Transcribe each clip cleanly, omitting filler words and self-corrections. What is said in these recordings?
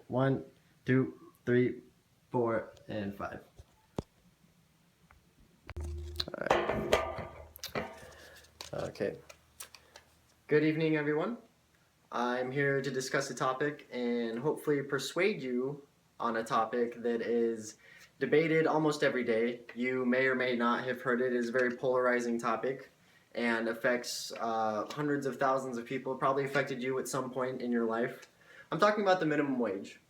1, 2, 3, 4, and 5. All right. Okay. Good evening, everyone. I'm here to discuss a topic and hopefully persuade you on a topic that is debated almost every day. You may or may not have heard it. It is a very polarizing topic and affects hundreds of thousands of people. Probably affected you at some point in your life. I'm talking about the minimum wage.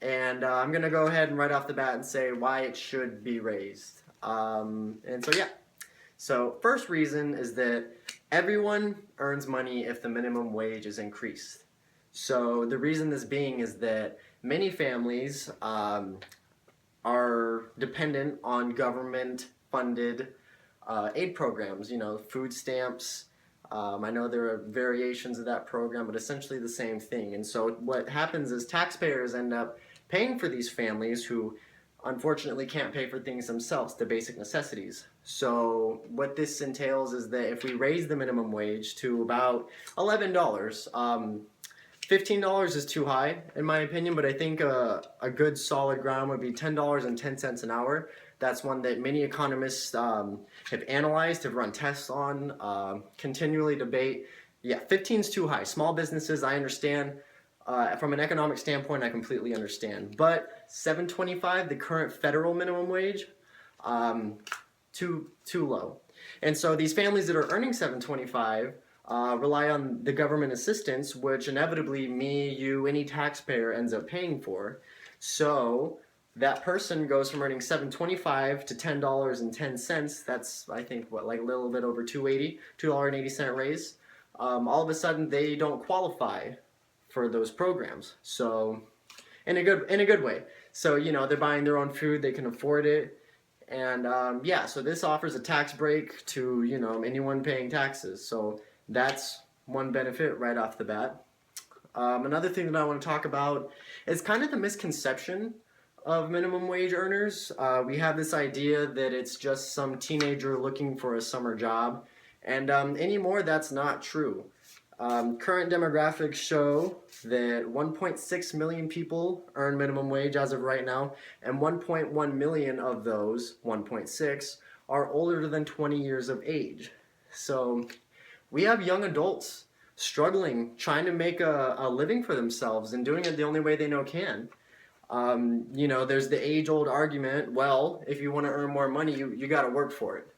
And I'm going to go ahead and right off the bat and say why it should be raised. So first reason is that everyone earns money if the minimum wage is increased. So the reason this being is that many families are dependent on government-funded aid programs, food stamps. I know there are variations of that program, but essentially the same thing. And so what happens is taxpayers end up paying for these families who unfortunately can't pay for things themselves, the basic necessities. So what this entails is that if we raise the minimum wage to about $11, $15 is too high in my opinion, but I think a good solid ground would be $10.10 an hour. That's one that many economists have analyzed, have run tests on, continually debate. Yeah, 15 is too high. Small businesses, I understand. From an economic standpoint, I completely understand. But $7.25, the current federal minimum wage, too low. And so these families that are earning $7.25 rely on the government assistance, which inevitably me, you, any taxpayer ends up paying for. So that person goes from earning $7.25 to $10.10. That's, I think, like a little bit over $2.80 raise. All of a sudden, they don't qualify for those programs. So, in a good way. So, they're buying their own food, they can afford it. And so this offers a tax break to, anyone paying taxes. So that's one benefit right off the bat. Another thing that I want to talk about is kind of the misconception of minimum wage earners. We have this idea that it's just some teenager looking for a summer job. And anymore, that's not true. Current demographics show that 1.6 million people earn minimum wage as of right now, and 1.1 million of those, 1.6, are older than 20 years of age. So we have young adults struggling, trying to make a living for themselves and doing it the only way they know can. There's the age-old argument, well, if you want to earn more money, you got to work for it.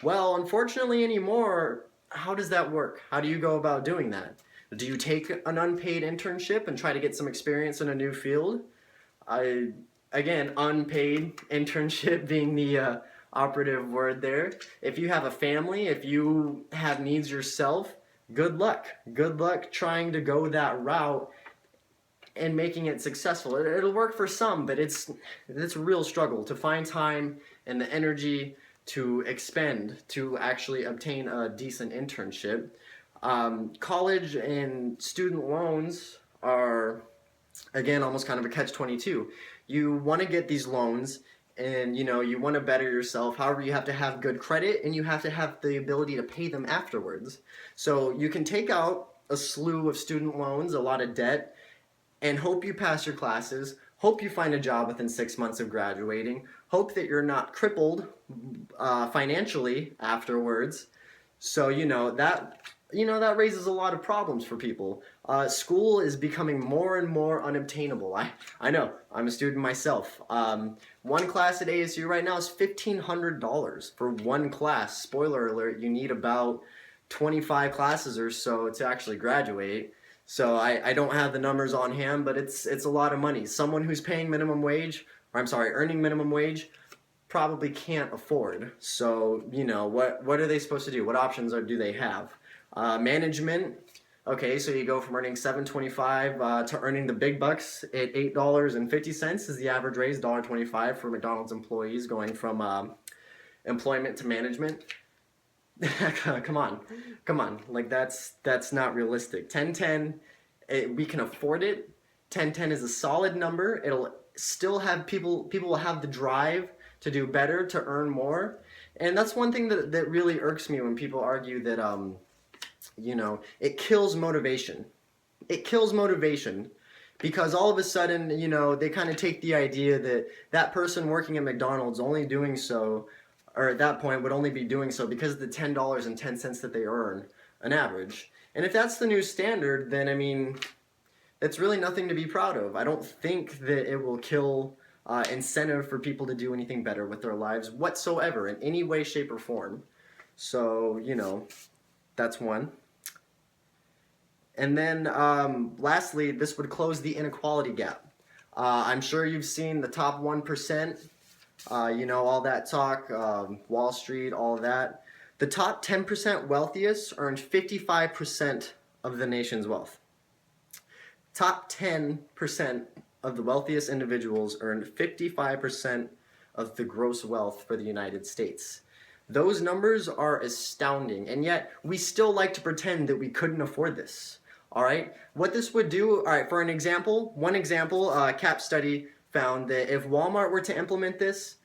Well, unfortunately anymore, how does that work? How do you go about doing that? Do you take an unpaid internship and try to get some experience in a new field? Again, unpaid internship being the operative word there. If you have a family, if you have needs yourself, good luck. Good luck trying to go that route and making it successful. It'll work for some, but it's a real struggle to find time and the energy to expend to actually obtain a decent internship. College and student loans are, again, almost kind of a catch-22. You want to get these loans and you want to better yourself. However, you have to have good credit and you have to have the ability to pay them afterwards. So you can take out a slew of student loans, a lot of debt, and hope you pass your classes, hope you find a job within 6 months of graduating, hope that you're not crippled financially afterwards. So that raises a lot of problems for people. School is becoming more and more unobtainable. I know, I'm a student myself. One class at ASU right now is $1,500 for one class. Spoiler alert, you need about 25 classes or so to actually graduate. So I don't have the numbers on hand, but it's a lot of money. Someone who's paying minimum wage, earning minimum wage, probably can't afford. So, what are they supposed to do? What options do they have? Management, okay, so you go from earning $7.25 to earning the big bucks at $8.50 is the average raise, $1.25 for McDonald's employees going from employment to management. Come on, like that's not realistic. 1010, we can afford it. 1010 is a solid number. It'll still have people will have the drive to do better, to earn more. And that's one thing that really irks me when people argue that it kills motivation. It kills motivation because all of a sudden, they kind of take the idea that that person working at McDonald's only doing so, or at that point would only be doing so because of the $10.10 that they earn an average. And if that's the new standard, then I mean, it's really nothing to be proud of. I don't think that it will kill incentive for people to do anything better with their lives whatsoever in any way, shape, or form. So, that's one. And then lastly, this would close the inequality gap. I'm sure you've seen the top 1%, all that talk, Wall Street, all that. The top 10% wealthiest earned 55% of the nation's wealth. Top 10% of the wealthiest individuals earned 55% of the gross wealth for the United States. Those numbers are astounding, and yet we still like to pretend that we couldn't afford this. All right, what this would do, all right, for one example, CAP study found that if Walmart were to implement this,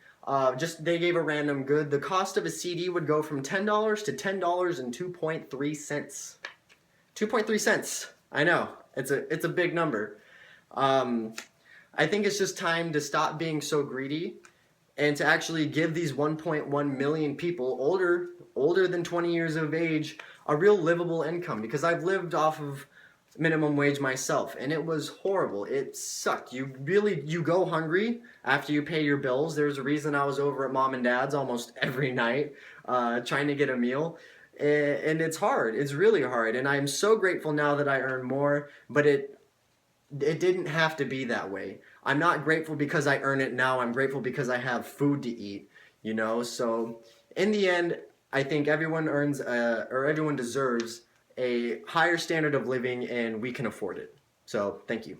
they gave a random good, the cost of a CD would go from $10 to $10.02.3 cents. 2.3 cents. I know, it's a big number. I think it's just time to stop being so greedy and to actually give these 1.1 million people older than 20 years of age a real livable income, because I've lived off of minimum wage myself and it was horrible. It sucked. You go hungry after you pay your bills. There's a reason I was over at mom and dad's almost every night trying to get a meal. And it's hard. It's really hard. And I'm so grateful now that I earn more, but it didn't have to be that way. I'm not grateful because I earn it now. I'm grateful because I have food to eat, So in the end, I think everyone everyone deserves a higher standard of living, and we can afford it. So thank you.